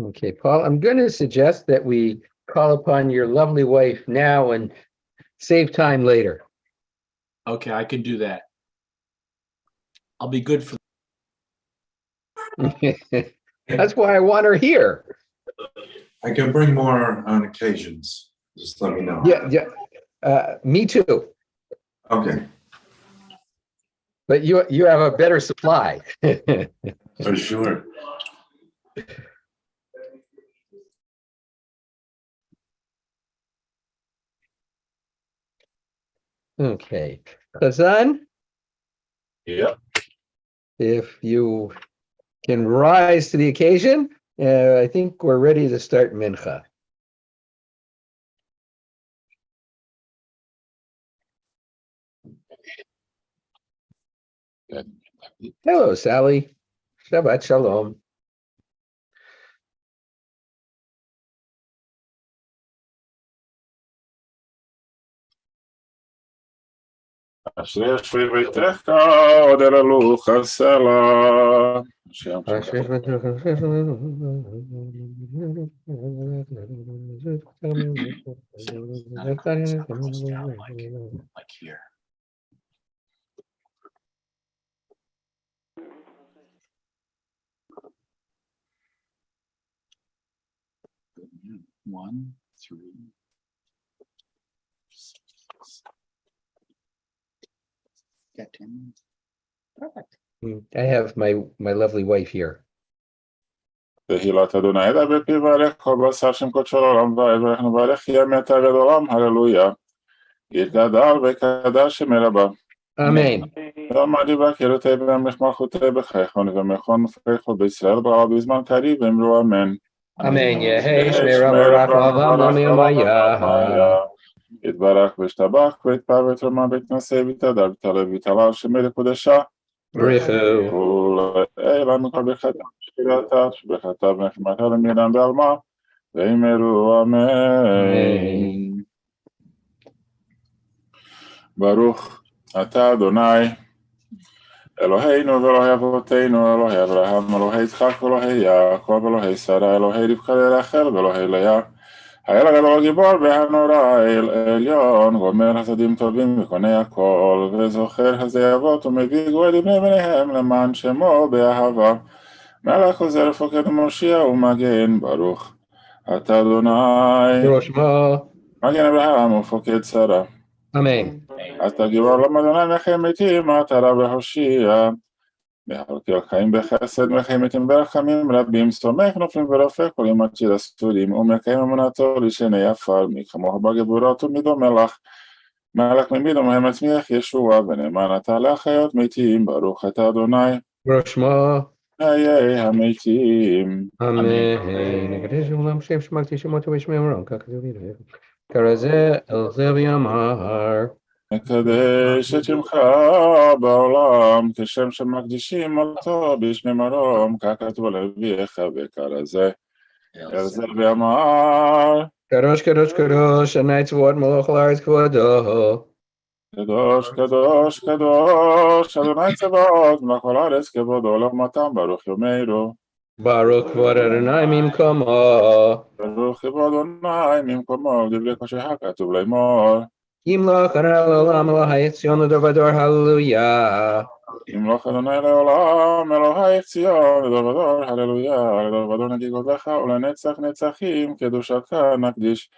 Okay, Paul, I'm going to suggest that we call upon your lovely wife now and save time later. Okay, I can do that. I'll be good for. That's why I want her here. I can bring more on occasions. Just let me know. Yeah. Me too. Okay, But you have a better supply. for sure. Okay, Chazan, Yep. if you can rise to the occasion, I think we're ready to start Mincha. Hello, Sally. Shabbat Shalom. אשרי יושבי ביתך עוד אל הלוך הסלע. Like here. One, three. Got 10 minutes. Perfect. I have my lovely wife here. תהילת אדוני ידע בפי ברך כל בשר שם קודשו לעולם ועד ברך נברך ימי תגד עולם הללויה יתגדל וקדש שם רבה Amen. ואמר דברה קראתי ואמרך מלכותי בחייכון ומכון פריכו בישראל ברעב בזמן קריב ואמרו אמן Amen. Yehei shmei Rama Rachmavam Amiyamaya. יתברך וישתבח ויתפאר ויתרומם ויתנשא ויתהדר ויתהלל ויתהלל שמי לקודשה Richu. ולנו כל ברכתה שכילתה שברכתה ונחמתה למידם בעלמה ואמרו אמן. ברוך אתה אדוני אלוהינו ואלוהי אבותינו אלוהי אברהם אלוהי יצחק ואלוהי יעקב אלוהי שרה אלוהי רבקה לרחל ואלוהי לאה האל הגדול הגיבור והנורא האל עליון גומר חסדים טובים וקונה הכל וזוכר חסדי אבות ומביא גואל לבני בניהם למען שמו באהבה מלך עוזר ופוקד ומושיע ומגן ברוך אתה אדוני Hiroshima. מגן אברהם ופוקד שרה Amen. אתה גיבור לעם אדוני מחי מתים אתה רב והושיע להרקיע חיים בחסד מחי מתים ברחמים רבים סומך נופלים ורופא כל יום עתיד הסטודים ומקיים אמונתו לשני עפר מי כמוך בגבורות ומדומה לך מלך ממידו מהם עצמיך ישוע ונאמן אתה להחיות מתים ברוך אתה אדוני Hiroshima. חיי המתים Amen. Nekadesh Ulam Shem Shmakti Shemoto Vishmei Moron Kakazuvir. Karazeh El Zev Yamar. מקדש את שמך בעולם כשם שמקדישים אותו בשמי מרום כך כתוב על אביך וכרזה אל זה ואמר Kadosh Kadosh Kadosh. Anai Tzvot Malach Laretz Kvodo. קדוש קדוש קדוש אדוני צבאות מלך כל הארץ כבודו לעומתם ברוך יאמרו Baruch Kvod Adonai Mimkomo. ברוך כבוד אדוני ממקומו דברי כמו שכתוב לאמור Yimloch Adonai Olam Elohai Tzion L'Dor Hallelujah. ימלוך אדוני לעולם אלוהי ציון לדור ודור הללויה לדור ודור נגיגות לך ולנצח נצחים קדושתך נקדיש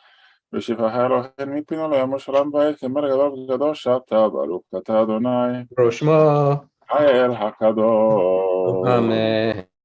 ושבחה אלוהים מפינו לימוש עולם בית כמר גדול וקדוש אתה ברוך אתה אדוני Hiroshima. האל הקדוש Amen.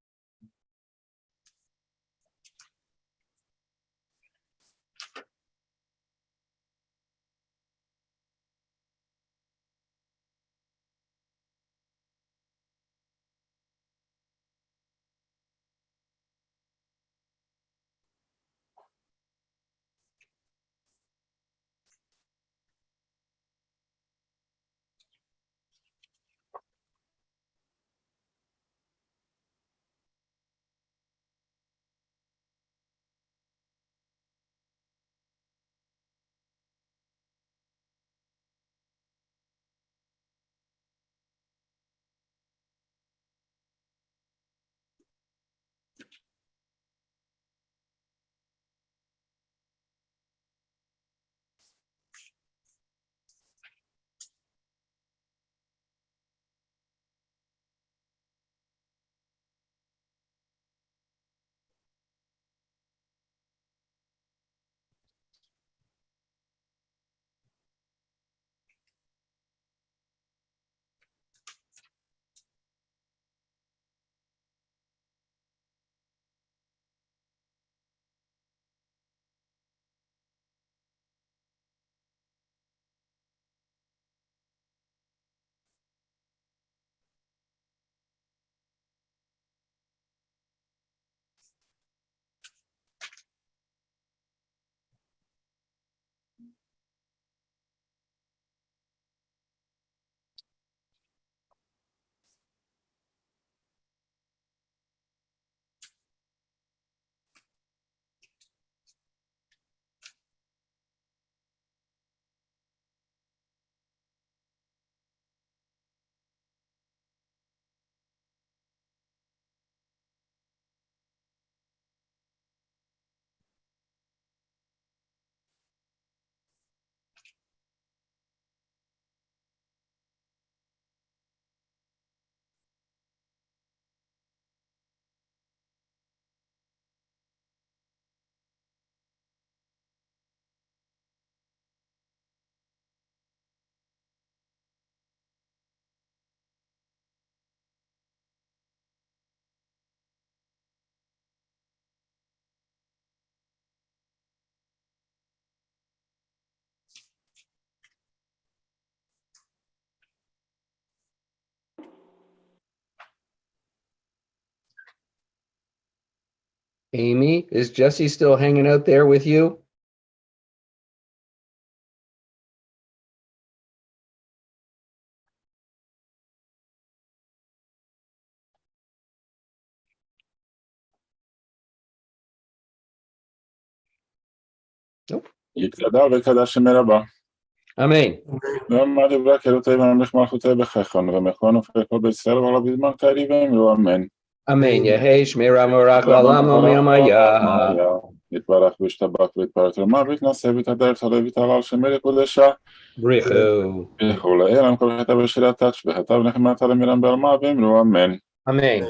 Amy, is Jesse still hanging out there with you? יתגדל וקדש שמי רבה. Amen. ואמר דברי קהילותי וממליך מלכותי בחכון, ומכון ופרי כל בית ישראל ועלה בזמן קרי ואמרו אמן. Amen. Yehei Shmei Ramorach La'olam Lo Mi'amaya. יתברך וישתבח ויתפאר תרומה ויתנשא ויתהדר ויתהלל ויתהלל שמי לקודשה. Brichu. וכולי אלם כל חטא ושירתה תשבחתה ונחמתה למירם בעלמה ואמרו אמן. Amen.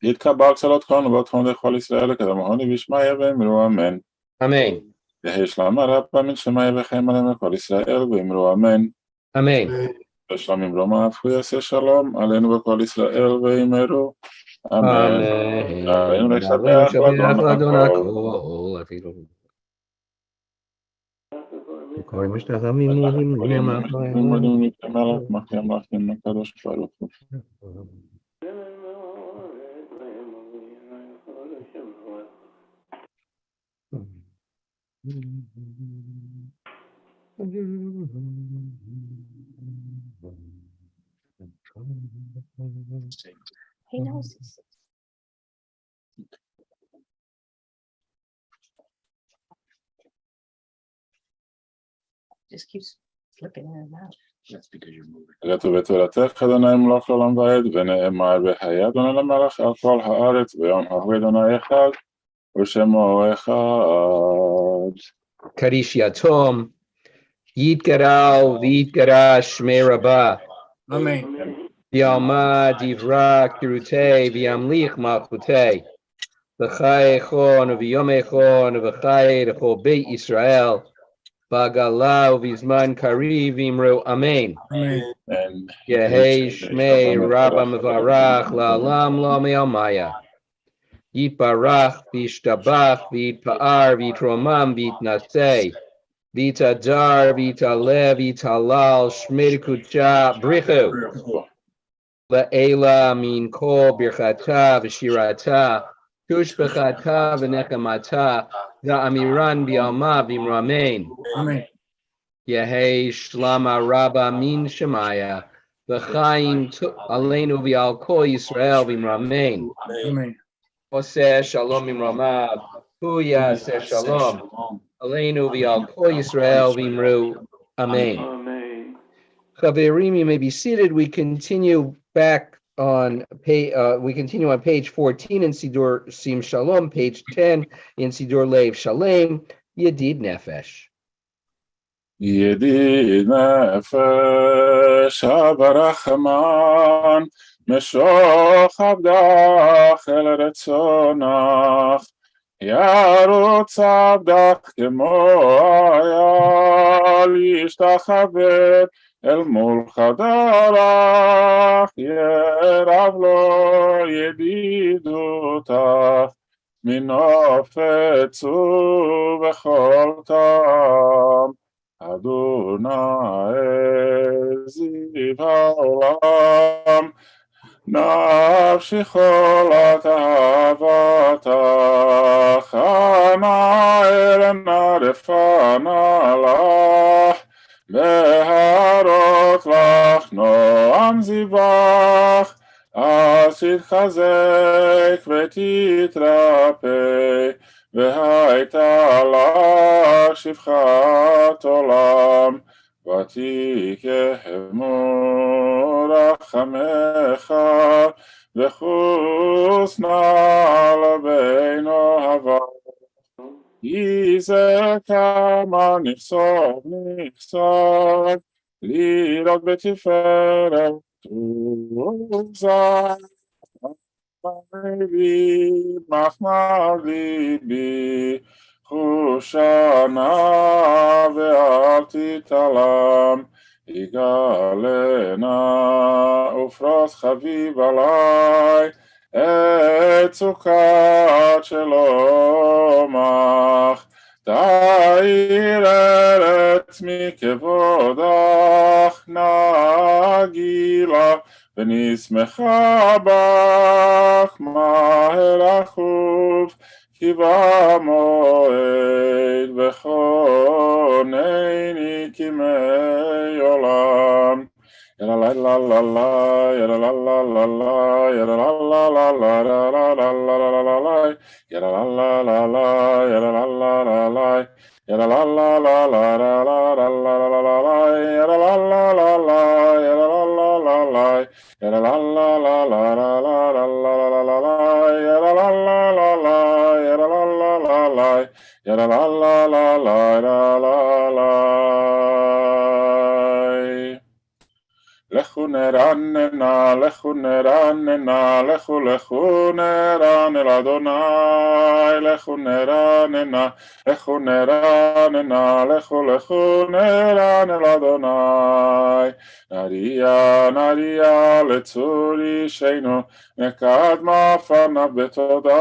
יתקבל צלות כהן ובתחום לכל ישראל לקדמוני וישמעיה ואמרו אמן. Amen. יהי שלמה רבה מן שמעיה וחיים עליהם לכל ישראל ואמרו אמן. Amen. ושלום אמרו אף הוא יעשה שלום עלינו וכל ישראל ואמרו אמן. Amen. עלינו לשבח Shabbat לאדון Adon הכל. Hakol. According to the Hamim, ומדעים מלך מחיים לכם הקדוש ברוך הוא. He knows this. Just keeps slipping in and out. That's because you're moving. כתוב בתורתך אדוני מלך לעולם ועד ונאמר וחיי אדוני למלך על כל הארץ ויום ההוא אדוני אחד ושמו אחד. Kadish Yatom. Yitgaral Vitgara Shmei Rabbah. Amen. V'alma Divra Kirute V'amlich Malchute. V'chai Echon V'yom Echon V'chai Echol Beit Israel. V'agala V'zman Kari V'imru Amen. And Yehei Shmei Rabba Mevarach La'alam Lo Me'almaya. Yitbarach V'ishtabach V'yitpa'ar V'yitromam V'yitnaseh. V'yitadar V'yitalev V'yitalal Shmei Kudsha Brichu. La'ela Min Kol Birchata V'shirata. Tushbechata V'nechamata. V'amiran B'alma V'imramein. Amen. Yehei Shlama Rabba Min Shemaya. V'chaim Aleinu V'al Kol Yisrael V'imramein. Amen. Oseh Shalom V'imramav. Hu Yaseh Shalom. Aleinu V'al Kol Yisrael V'imru. Amen. Chaverim, you may be seated. We continue back on page. We continue on page 14 in Sidur Sim Shalom, page 10 in Sidur Lev Shalem. Yedid Nefesh. ידיד נפש הברחמן משוך עבדך אל רצונך ירוץ עבדך כמו אייל ישתחווה אל מול חדרך ירב לו ידידותך מנופץ ובכל טעם אדוני זיו העולם נפשי חולת אהבתך אנא אלנה לפנה לך להראות לך נועם זיווך אז תתחזק ותתרפא והייתה לך שפחת עולם ותיקחמו רחמך וחוס נא לבן אוהבה יזה כמה נחשוף לראות בתפארת ובזר ליבי מחמד ליבי חושנה ואל תתעלם יגלנה ופרוס חביב עלי את סוכת שלומך תאיר ארץ מכבודך נגילה ונשמחה בך מהר אחוב כי במועד וכונני כימי עולם. ילה לה לה לה לה, ילה לה לה לה לה, ילה לה לה לה לה לה לה לה לה לה לה לה, ילה לה לה לה לה, ילה לה לה לה לה, ילה לה לה לה לה לה לה לה לה לה לה לה, ילה לה לה לה לה, ילה לה לה לה לה, ילה לה לה לה לה לה לה לה לה לה לה לה, ילה לה לה לה לה, ילה לה לה לה לה, ילה לה לה לה לה לה לה. לכו נרננה, לכו נרננה, לכו לכו נרנן אל אדוני, לכו נרננה, לכו נרננה, לכו לכו נרנן אל אדוני. נריה נריה לצור אישנו, נקדמה פניו בתודה.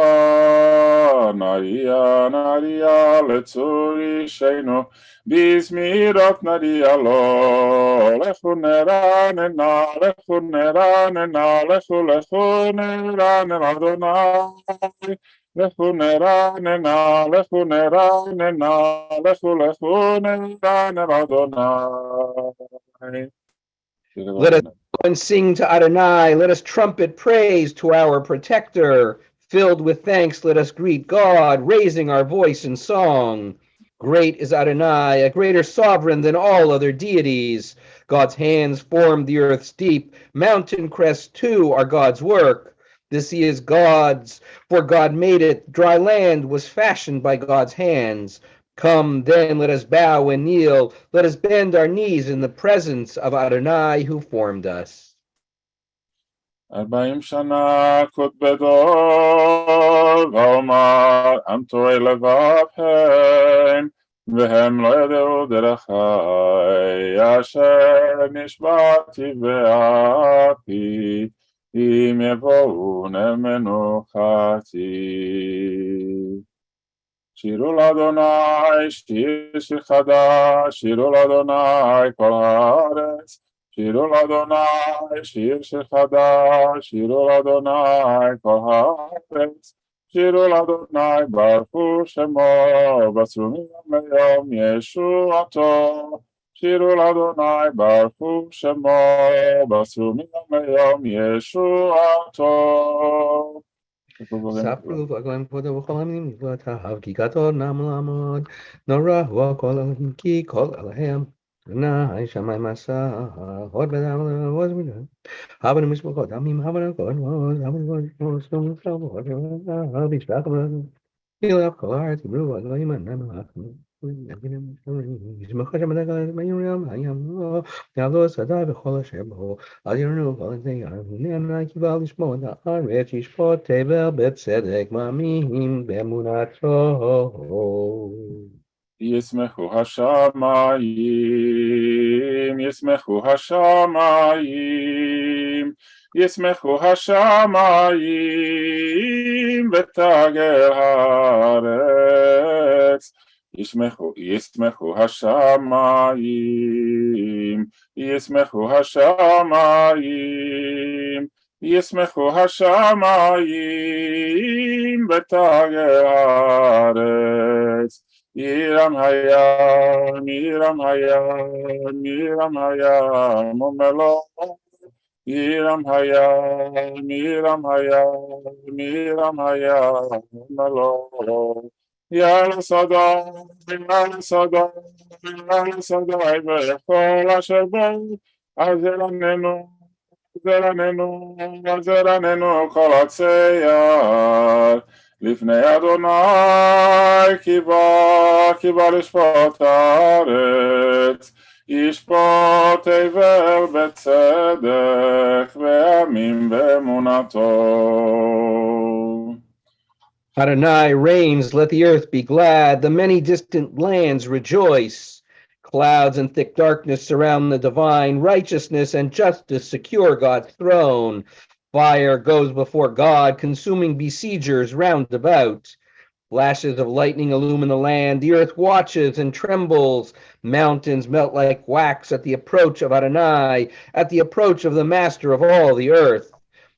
נריה נריה לצור אישנו, בזמירות נריה לו. לכו נרננה, לכו נרננה, לכו לכו נרנן אל אדוני. לכו נרננה, לכו נרננה, לכו לכו נרנן אל אדוני. Let us go and sing to Adonai. Let us trumpet praise to our protector. Filled with thanks, let us greet God, raising our voice in song. Great is Adonai, a greater sovereign than all other deities. God's hands formed the earth's deep. Mountain crests, too, are God's work. The sea is God's, for God made it. Dry land was fashioned by God's hands. Come, then, let us bow and kneel. Let us bend our knees in the presence of Adonai who formed us. 40 שנה כות בדור, ואומר עם טועה לבבם, והם לא ידעו דרכי, אשר נשבעתי באפי, אם יבואו למנוחתי. שירו לאדוני שיר חדש, שירו לאדוני כל הארץ, שירו לאדוני שיר חדש, שירו לאדוני כל הארץ, שירו לאדוני ברכו שמו, בצרו מיום ישועתו. שירו לאדוני ברכו שמו, בצרו מיום ישועתו. ספרו וגויים כבודו וכל המינים נבואותיו, כי גדול נם לעמוד, נורא הוא כל אלוהים, כי כל אלוהים, אדוני שמיים עשה, עוד בדם ועוז מידן, הבנו משפחות עמים, הבנו כל עוז, הבנו כל שום שלמות, בשבח ולנו, אליו כל הארץ, יברו אלוהים ענם אנחנו, ישמחו שם בדגל, מיום הים, יעלו שדה וכל אשר בו, אל ירנו כל זה ירנו, קיבל לשמוע את הארץ, ישפוט תבל בצדק, מאמין באמונתו. ישמחו השמיים, ישמחו השמיים, ישמחו השמיים ותגר הארץ. ישמחו השמיים, ישמחו השמיים, ישמחו השמיים ותגר הארץ. ירם הים, ירם הים, ירם הים ומלואו. ירם הים, ירם הים, ירם הים ומלואו. יעל שדות, יעל שדות, יעל שדות וכל אשר בו. עזרננו, עזרננו, עזרננו כל הצייר. לפני אדוני כי בא לשפוט הארץ, ישפוט תבל בצדק ועמים באמונתו. Adonai reigns, let the earth be glad, the many distant lands rejoice. Clouds and thick darkness surround the divine, righteousness and justice secure God's throne. Fire goes before God, consuming besiegers round about. Flashes of lightning illumine the land, the earth watches and trembles. Mountains melt like wax at the approach of Adonai, at the approach of the master of all the earth.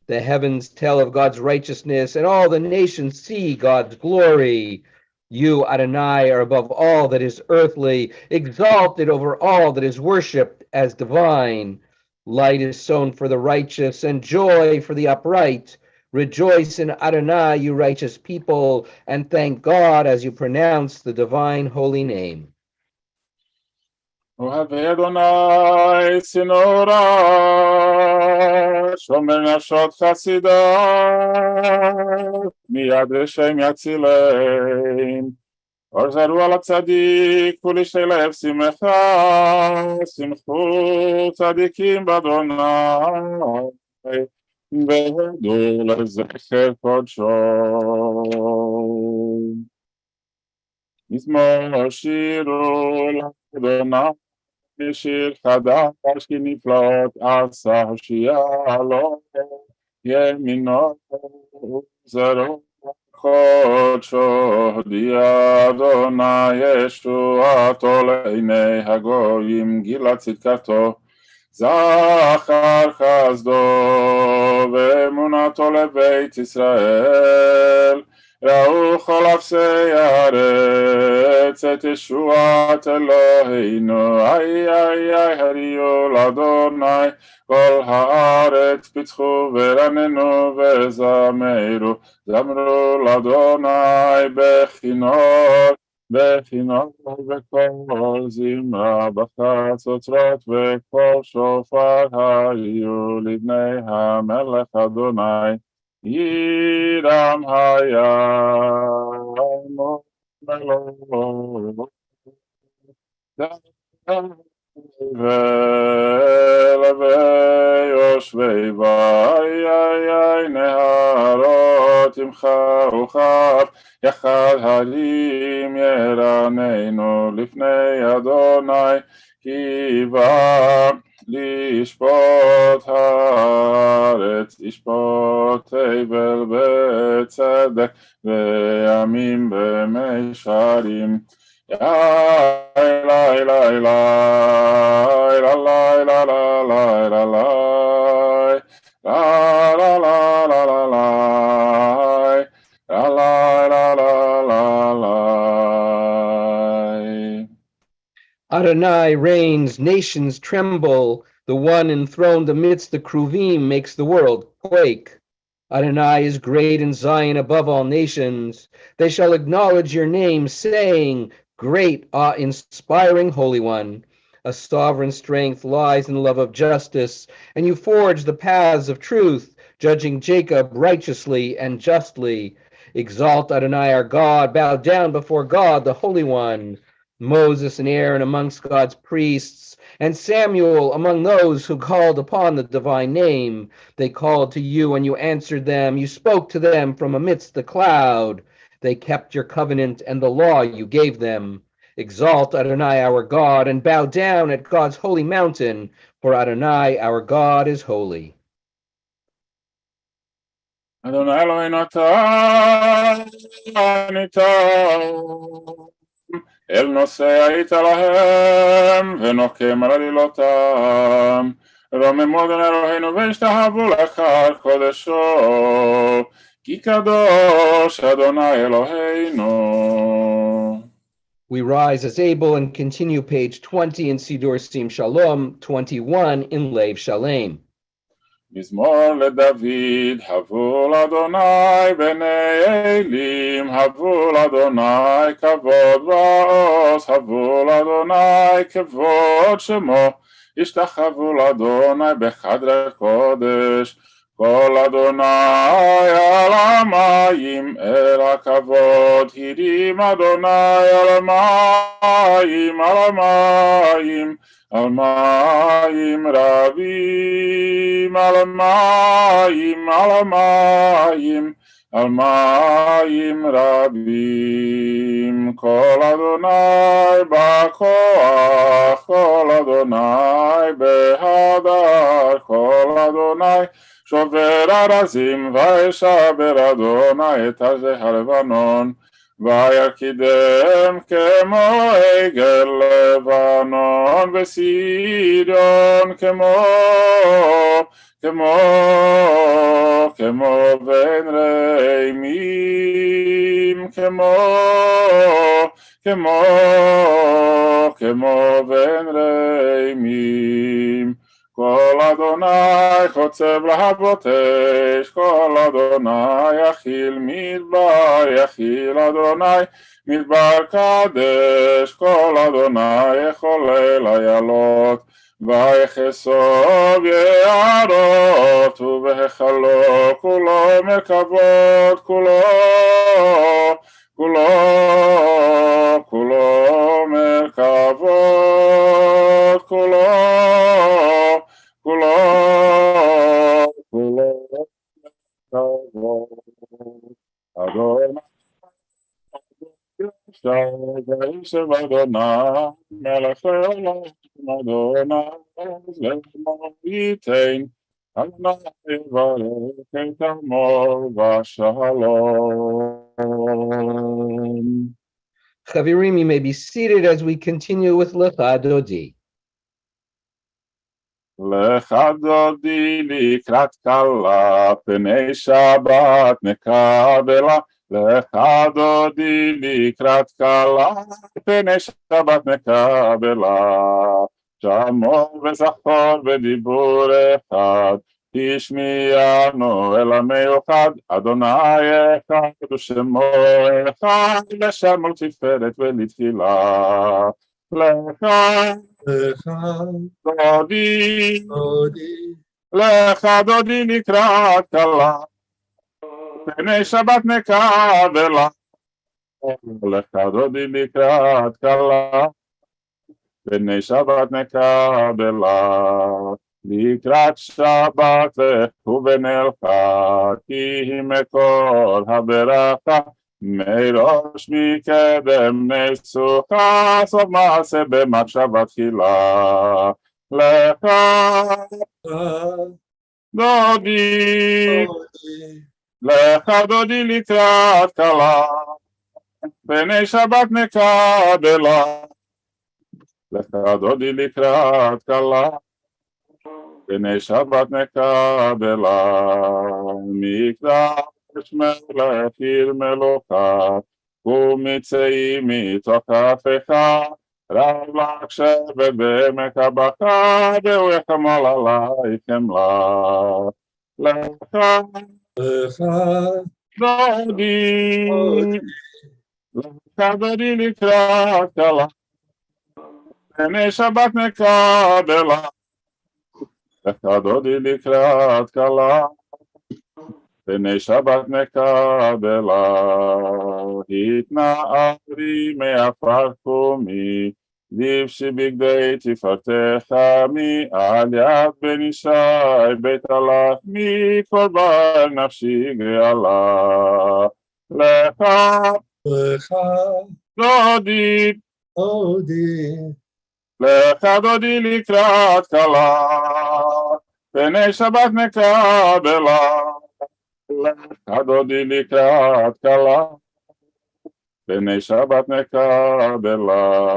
The heavens tell of God's righteousness, and all the nations see God's glory. You, Adonai, are above all that is earthly, exalted over all that is worshipped as divine. Light is sown for the righteous, and joy for the upright. Rejoice in Adonai, you righteous people, and thank God as you pronounce the divine holy name. אוהבי אדוני צנורה, שומר נפשות חסידיו, מיד רשעים יצילם. עוזרו על הצדיק ולשתי לב שמחה, שמחו צדיקים באדוני, והודו לזכר קודשו. מזמור שירו לאדוני, שיר חדש כי נפלאות עשה הושיע לו, ימינו וזרעו קודשו, הודיע אדוני ישועתו לעיני הגויים, גילה צדקתו, זכר חסדו ואמונתו לבית ישראל. ראו כל אפסי הארץ את ישועת אלוהינו, איי איי איי הריעו לאדוני כל הארץ, פצחו ורננו וזמרו, זמרו לאדוני בכינור, בכינור וכל זמרה, בחצוצרות וכל שופר היו לבני המלך אדוני. ירם הים מלוא ויושבי ויי נהרות ימחאו כף, יחד הרים ירננו לפני אדוני, כי בא לשפוט הארץ, ישפוט תבל בצדק, וימים במישרים. יאי לי לי לי לי לי לי לי Adonai reigns, nations tremble. The one enthroned amidst the Kruvim makes the world quake. Adonai is great in Zion above all nations. They shall acknowledge your name, saying, Great, awe-inspiring Holy One. A sovereign strength lies in the love of justice, and you forge the paths of truth, judging Jacob righteously and justly. Exalt Adonai our God, bow down before God, the Holy One. Moses and Aaron amongst God's priests, and Samuel among those who called upon the divine name. They called to you, and you answered them. You spoke to them from amidst the cloud. They kept your covenant and the law you gave them. Exalt Adonai our God, and bow down at God's holy mountain, for Adonai our God is holy. Adonai Eloheinu ניתן אל נושא היית להם ונוקם על עלילותם, רוממו אדוני אלוהינו והשתחוו לך על קודשו, כי קדוש אדוני אלוהינו. We rise as able and continue page 20 in Sidur Sim Shalom, 21 in Lev Shalem. מזמור לדוד, הבו לאדוני בני אלים, הבו לאדוני כבוד ועוז, הבו לאדוני כבוד שמו, השתחוו לאדוני בחדרי קודש, כל אדוני על המים אל הכבוד, הרים אדוני על המים, על המים, על מים רבים, על מים, על המים, על מים רבים. כל אדוני בכוח, כל אדוני בהדר, כל אדוני שובר ארזים, וישבר אדוני את ארזי הלבנון, וירקידם כמו עגל לבנון, וסיריון כמו בין רימים, כמו בין רימים. כל אדוני חוצב להבות אש, כל אדוני יכיל מדבר, יכיל אדוני מדבר קדש, כל אדוני יחולל איילות, ויחסוב יערות, ובהיכלו כולו מרכבות, כולו מרכבות, כולו אדוני וישב אדוני מלך העולם, אדוני לאמור ייתן, אדוני יברך את עמו בשלום. Chavirim, you may be seated as we continue with Lecha Dodi. לך דודי לקראת כלה, פני שבת נקבלה. לך דודי לקראת כלה, פני שבת נקבלה. שמור וזכור בדיבור אחד, השמיענו אל המיוחד, אדוני אחד ושמו אחד, לשם ולתפארת ולתפילה. לך דודי, לך דודי לקראת כלה, פני שבת נקבלה. לך דודי לקראת כלה, פני שבת נקבלה. לקראת שבת לכו ונלכה, כי היא מקור הברכה. מראש מקדם נסוכה, סוף מעשה במחשבה תחילה. לך דודי, לך דודי לקראת כלה, פני שבת נקבלה. לך דודי לקראת כלה, פני שבת נקבלה. מקדש מלך עיר מלוכה, ומצאי מתוך כפיך, רב לך שבת בעמק הבכה, והוא יחמול עלייך חמלה. לך דודי, לך דודי לקראת כלה, פני שבת נקבלה. לך דודי לקראת כלה, פני שבת נקבלה. התנערי מעפר קומי, לבשי בגדי תפארתך, מעל יד בן ישי בית הלך, מקורבן נפשי גאלה. לך דודי, לך דודי לקראת כלה, פני שבת נקבלה. לך דודי לקראת כלה, פני שבת נקבלה.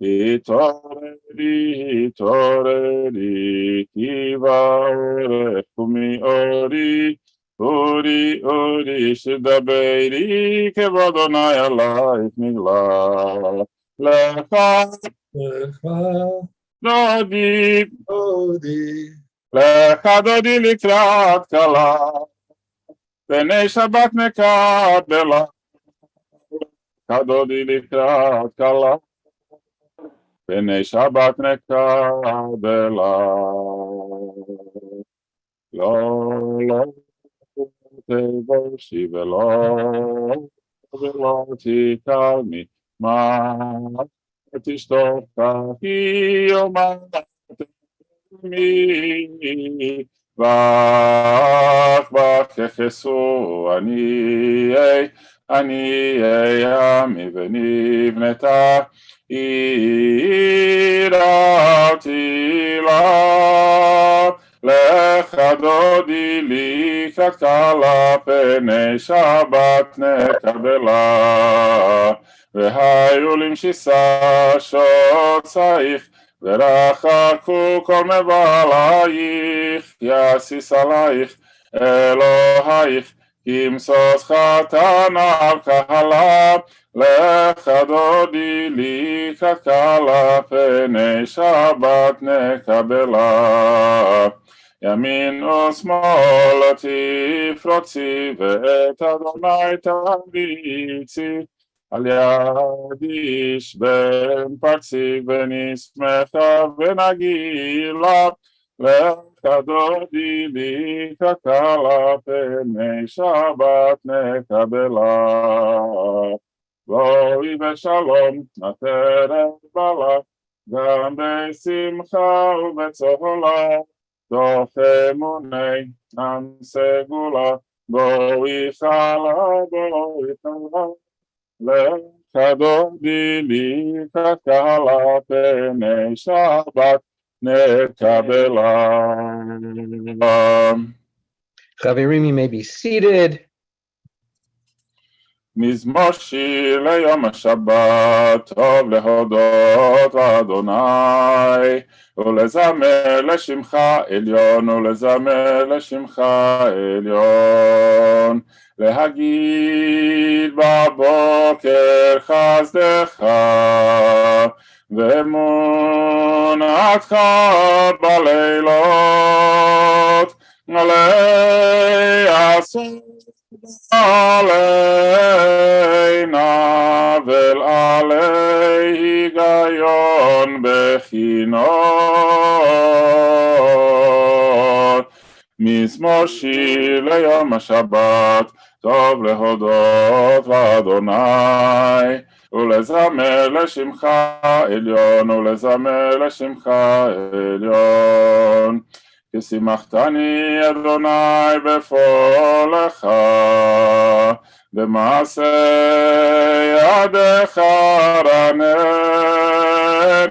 התעוררי, התעוררי, כי באורך ומאורי, אורי, אורי, שדברי, כבוד אדוני עלייך נגלה. לך דודי, לך דודי לקראת כלה, פני שבת נקבלה. לך דודי לקראת כלה, פני שבת נקבלה. לא תבושי ולא תקלמי, מה תשתוק כי יאמרת מי, בך יחסו עניי עמי ונבנתה עיר עתילה. לך דודי לקראת כלה, פני שבת נקבלה. והיו למשיסה שוצייך, ורחקו כל מבלייך, יסיס עלייך אלוהיך, כי משוש חתניו קהלה, לך דודי לי כקלה, פני שבת נקבלה. ימין ושמאל תפרוצי, ואת אדוני תריצי, על יד איש בן פרצי, ונשמחה ונגילה, לך דודי לי כקלה, פני שבת נקבלה. בואי בשלום, עטרת בלה, גם בשמחה ובצהלה, תוך אמוני עם סגולה, בואי חלה, בואי חלה, לך דודי לי כקלה, פני שבת נקבלה. Chaverim, you may be seated. מזמור שיר ליום השבת, טוב להודות לאדוני, ולזמר לשמך עליון, ולזמר לשמך עליון. להגיד בבוקר חסדך, ואמונתך בלילות, לעשות עלינה ולעלי היגיון בכינור. מזמור שיר ליום השבת, טוב להודות לאדוני, ולזמר לשמך עליון, ולזמר לשמך עליון. כי שימחתני אדוני בפועלך, במעשה ידיך רנן,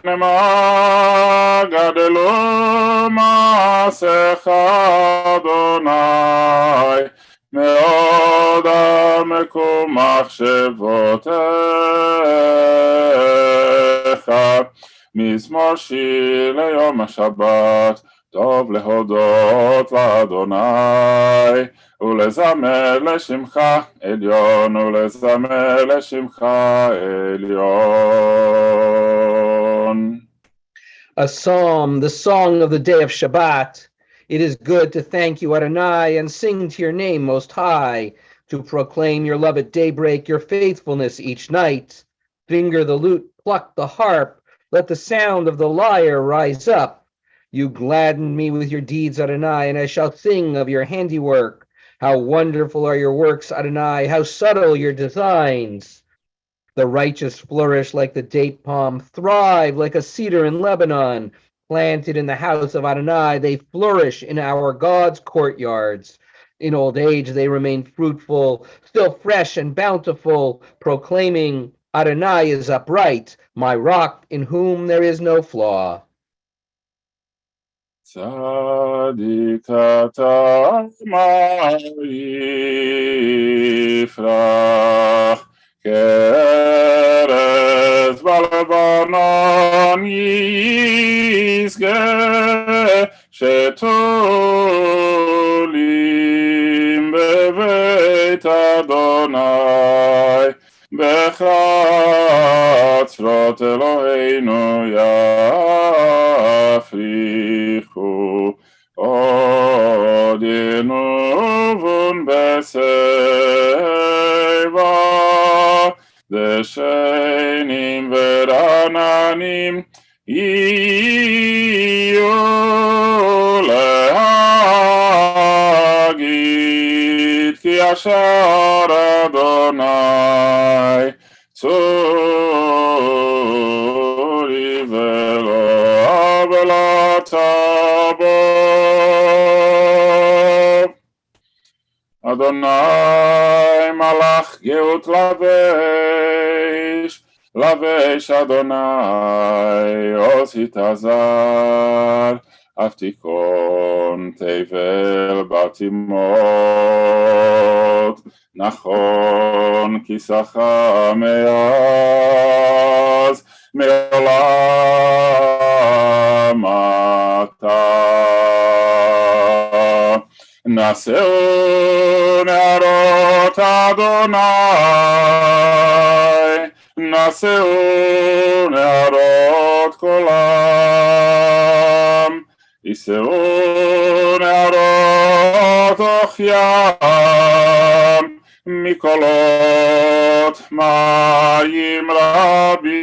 מה גדלו מעשיך אדוני, מאוד עמקו מחשבותיך. מזמור שיר ליום השבת, טוב להודות לאדוני, ולזמר לשמך עליון, ולזמר לשמך עליון. A psalm, the song of the day of Shabbat. It is good to thank you, Adonai, and sing to your name most high, to proclaim your love at daybreak, your faithfulness each night. Finger the lute, pluck the harp, let the sound of the lyre rise up. You gladden me with your deeds, Adonai, and I shall sing of your handiwork. How wonderful are your works, Adonai, how subtle your designs. The righteous flourish like the date palm, thrive like a cedar in Lebanon. Planted in the house of Adonai, they flourish in our God's courtyards. In old age they remain fruitful, still fresh and bountiful, proclaiming, Adonai is upright, my rock in whom there is no flaw. צדיק אתה מה יפרח, כרז בלבנון ישגה, שתולים בבית אדוני, בחצרות אלוהינו יפריחו, עוד ינובון בשיבה, דשנים ורעננים יהיו להגיד, כי אשר אדוני צורי ולא עוולתה בו. אדוני מלאך גאות לבש, לבש אדוני עוז התעזר, אף תיכון תבל בתימות, נכון כיסך מאז, מעולם עתה. נשאו נערות אדוני, נשאו נערות קולם, יישאו נערות אוחיים, מקולות מים רבים,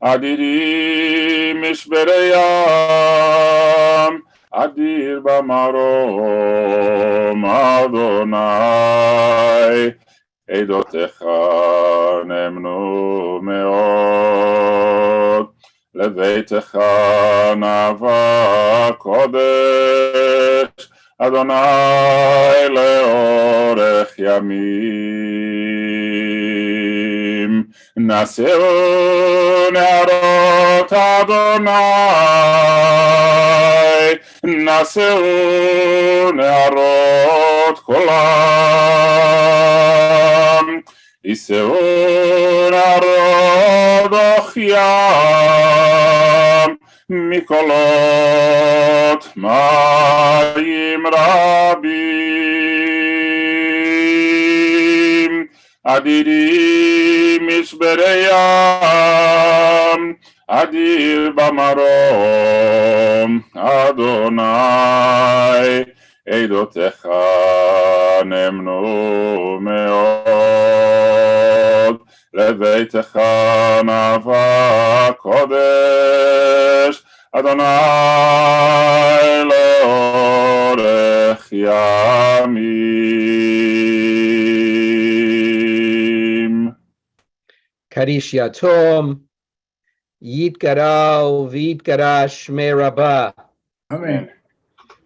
אדירים משברי ים, אדיר במרום אדוני, עדותיך נאמנו מאוד, לביתך נאווה קודש, אדוני לאורך ימים. נשאו נערות אדוני, נשאו נערות קולם, יישאו נערות אוחיים, מקולות מים רבים, אדירים משברי ים, אדיר במרום אדוני, עדותיך נאמנו מאוד, לביתך נאווה קודש, אדוני לאורך ימים. קדיש יתום, יתגדל ויתגדש שמי רבה. Amen.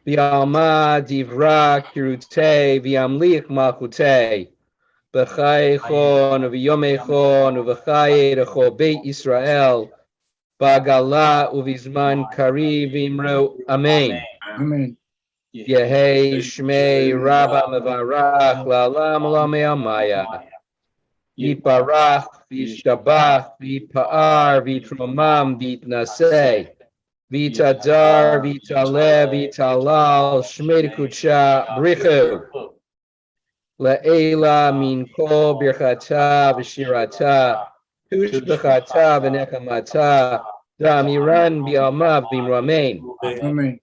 V'alma divra kirutei v'amlich malchutei. B'chaychon v'yomechon v'chayedecho Beit Israel. B'agala uvizman kari v'imru. Amen. Amen. Yehei shmei rabba mevarach la'alam l'amei amaya. Yitbarach v'yishtabach v'yitpa'ar v'yitromam v'yitnasei. Vitadar, Vitale, Vitalal, Shmei Kucha, Brichu. La'ela min kol birchata v'shirata, tushbechata v'nechamata, damiran bi'alma v'imramein. Amen.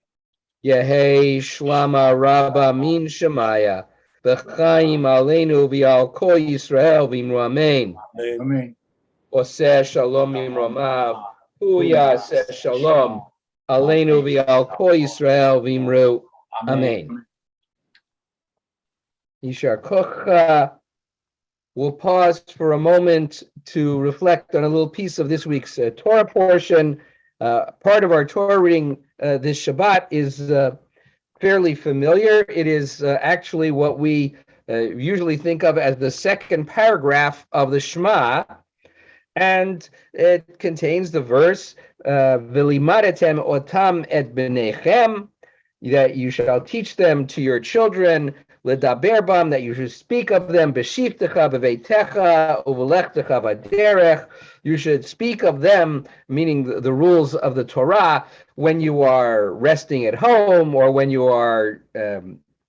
Yehei shlama rabba min shemaya, v'chaim aleinu v'al kol Yisrael v'imramein. Amen. Oseh shalom imramav, hu yaseh shalom. Aleinu v'al kol Yisrael v'imru. Amen. Yishar kocha. We'll pause for a moment to reflect on a little piece of this week's Torah portion. Part of our Torah reading this Shabbat is fairly familiar. It is actually what we usually think of as the second paragraph of the Shema. And it contains the verse, V'limadetem otam et b'nechem, that you shall teach them to your children, ledaber bam, that you should speak of them, b'shiftecha b'veitecha, u'v'lechtecha v'derech, you should speak of them, meaning the rules of the Torah, when you are resting at home or when you are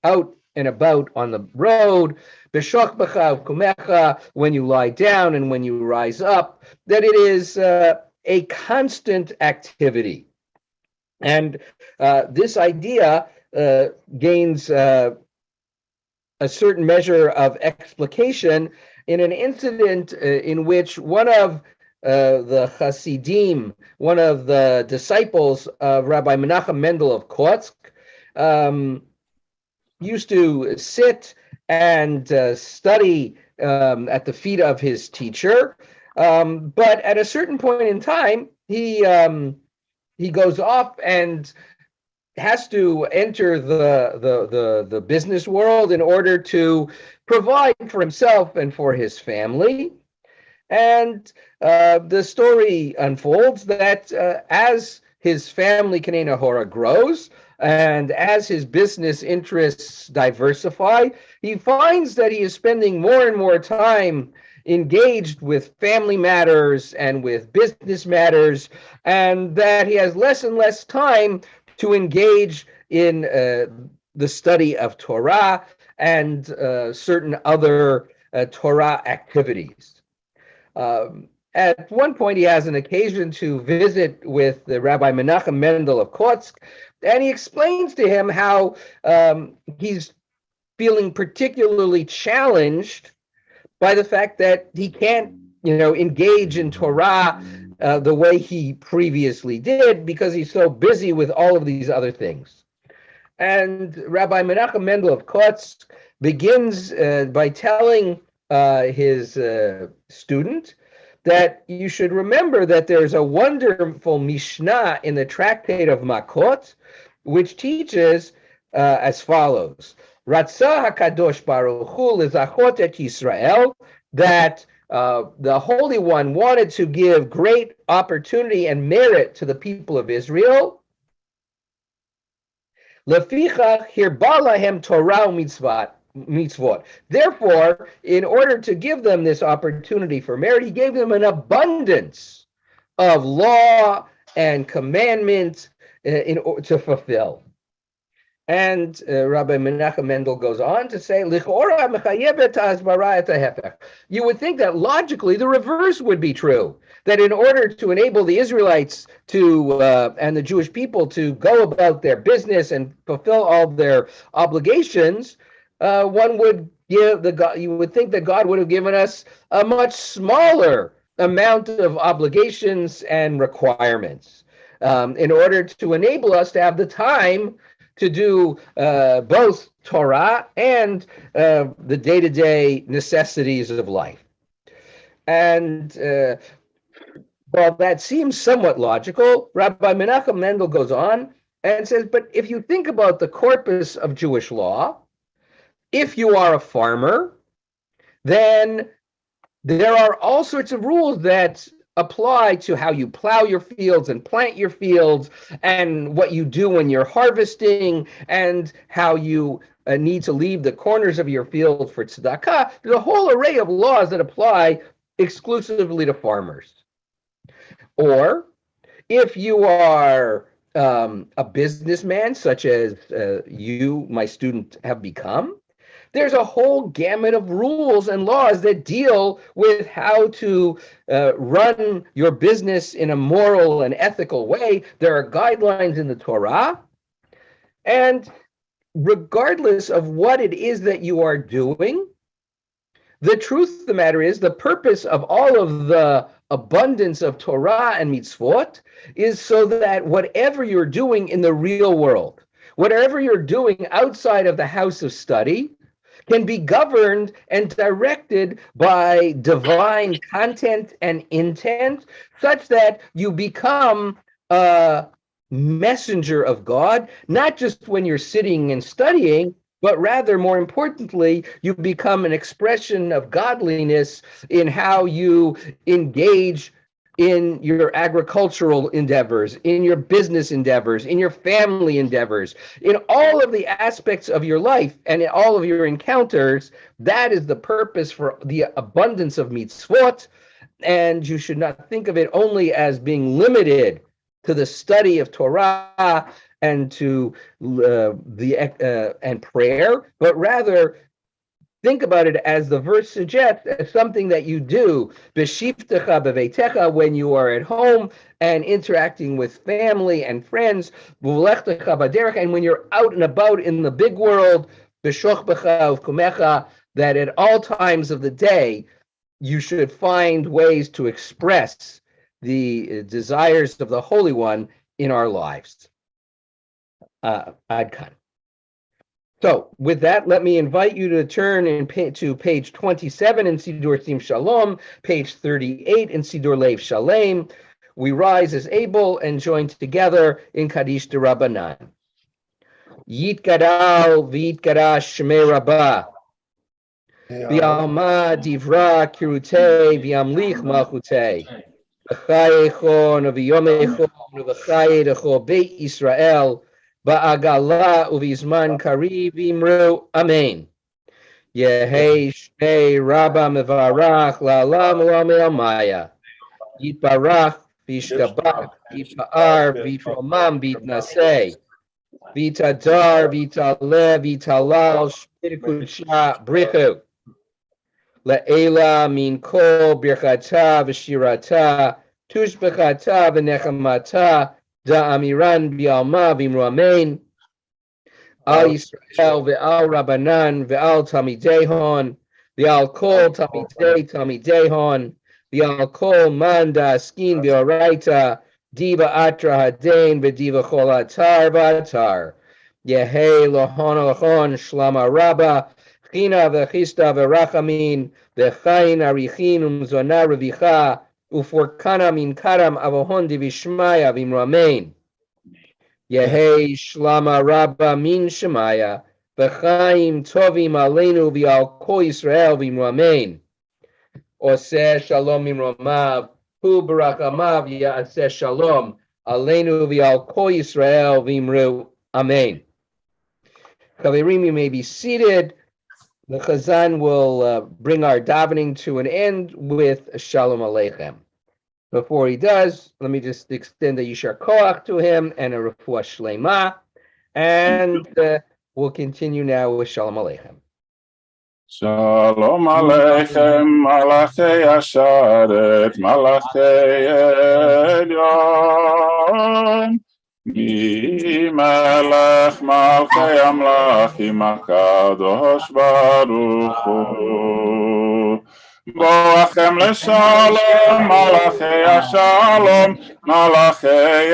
out and about on the road, b'shokbecha u'kumecha, when you lie down and when you rise up, that it is a constant activity. And this idea gains a certain measure of explication in an incident in which one of the Hasidim, one of the disciples of Rabbi Menachem Mendel of Kotsk, used to sit and study at the feet of his teacher. But at a certain point in time, he goes off and has to enter the business world in order to provide for himself and for his family. And the story unfolds that as his family Kanei Nahora grows, and as his business interests diversify, he finds that he is spending more and more time engaged with family matters and with business matters, and that he has less and less time to engage in the study of Torah and certain other Torah activities. At one point, he has an occasion to visit with the Rabbi Menachem Mendel of Kotsk, and he explains to him how he's feeling particularly challenged by the fact that he can't, engage in Torah the way he previously did because he's so busy with all of these other things. And Rabbi Menachem Mendel of Kotsk begins by telling his student that you should remember that there's a wonderful Mishnah in the Tractate of Makot, which teaches as follows: Ratzah HaKadosh Baruch Hu lezachot et Yisrael, that the Holy One wanted to give great opportunity and merit to the people of Israel. Lefichach hirba lahem Torah mitzvot. Therefore, in order to give them this opportunity for merit, he gave them an abundance of law and commandments to fulfill. And Rabbi Menachem Mendel goes on to say, you would think that logically the reverse would be true, that in order to enable the Israelites to and the Jewish people to go about their business and fulfill all their obligations, one would give you would think that God would have given us a much smaller amount of obligations and requirements in order to enable us to have the time to do both Torah and the day-to-day necessities of life. And while that seems somewhat logical, Rabbi Menachem Mendel goes on and says, but if you think about the corpus of Jewish law, if you are a farmer, then there are all sorts of rules that apply to how you plow your fields and plant your fields, and what you do when you're harvesting, and how you need to leave the corners of your field for tzedakah. There's a whole array of laws that apply exclusively to farmers. Or if you are a businessman, such as you, my student, have become, there's a whole gamut of rules and laws that deal with how to run your business in a moral and ethical way. There are guidelines in the Torah. And regardless of what it is that you are doing, the truth of the matter is the purpose of all of the abundance of Torah and mitzvot is so that whatever you're doing in the real world, whatever you're doing outside of the house of study, can be governed and directed by divine content and intent, such that you become a messenger of God, not just when you're sitting and studying, but rather, more importantly, you become an expression of godliness in how you engage in your agricultural endeavors, in your business endeavors, in your family endeavors, in all of the aspects of your life and in all of your encounters. That is the purpose for the abundance of mitzvot, and you should not think of it only as being limited to the study of Torah and to and prayer, but rather think about it, as the verse suggests, as something that you do b'shivtecha b'veitecha, when you are at home and interacting with family and friends, v'ulechtacha b'derech, and when you're out and about in the big world, b'shochbecha uvkumecha, that at all times of the day you should find ways to express the desires of the Holy One in our lives. Ad kan. So with that, let me invite you to turn to page 27 in Sidur Sim Shalom, page 38 in Sidur Lev Shalem. We rise as able and join together in Kaddish D'Rabbanan. Yitgadal v'yitgadash Shmei Rabbah. V'yalma divra kirutei v'yamlich malchutei. V'chayechon v'yomechon v'chayedecho Beit Israel. Ba'agala uvizman kariv imru. Amen. Yehei Shnei Rabba Mevarach La'alam U'Amel Maya. Yitbarach Vishkabach Vipa'ar Vitromam Vitnaseh. Vitadar Vitale Vitalal Shpirkucha Brichu. Le'ela min kol birchata v'shirata tushbechata v'nechamata da'amiran bi'alma v'imru amen. Al Yisrael ve'al Rabbanan ve'al Tamidehon ve'al kol Tamidehon ve'al kol man da'askin ve'oraita diva atra hadain ve'diva chol atar v'atar Yehei lohon lohon shlama rabba china v'chista v'rachamin v'chayin arichin umzona revicha uforkana min karam avohon divishmaya v'imru amen. Yehei shlama rabba min shemaya v'chaim tovim aleinu v'al kol Yisrael v'imru amen. Oseh shalom imromav hu barachamav ya'aseh shalom aleinu v'al kol Yisrael v'imru amen. Chaverim, you may be seated. The Chazan will bring our davening to an end with Shalom Aleichem. Before he does, let me just extend a Yishar Koach to him and a Refuah Shlema, and we'll continue now with Shalom Aleichem. Shalom Aleichem, Malachei Asharet, Malachei Elyon. Mi melech malchei amlachim HaKadosh Baruch Hu. Boachem leshalom, malachei ashalom, malachei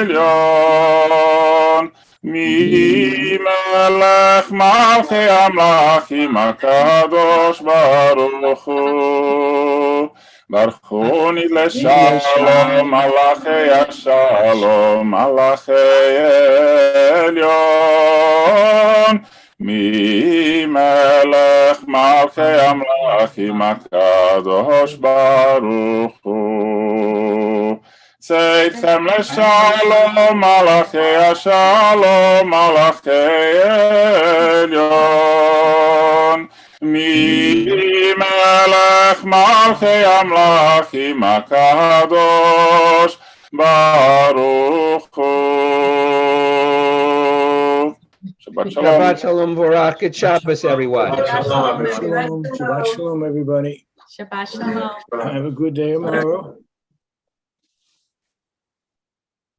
elyon. Mi melech malchei amlachim HaKadosh Baruch Hu. Barchoni leshalom, malachei ashalom, malachei elyon. Mi melech malchei amlachim HaKadosh Baruch Hu. Seitchem leshalom, malachei ashalom, malachei elyon. Mi melech malchei amlachim HaKadosh Baruch Hu. Shabbat shalom. Shabbat Shalom Vorach. Good Shabbos, everyone. Shalom, everyone. Shalom, Shabbat Shalom, everybody. Shabbat Shalom. Have a good day tomorrow.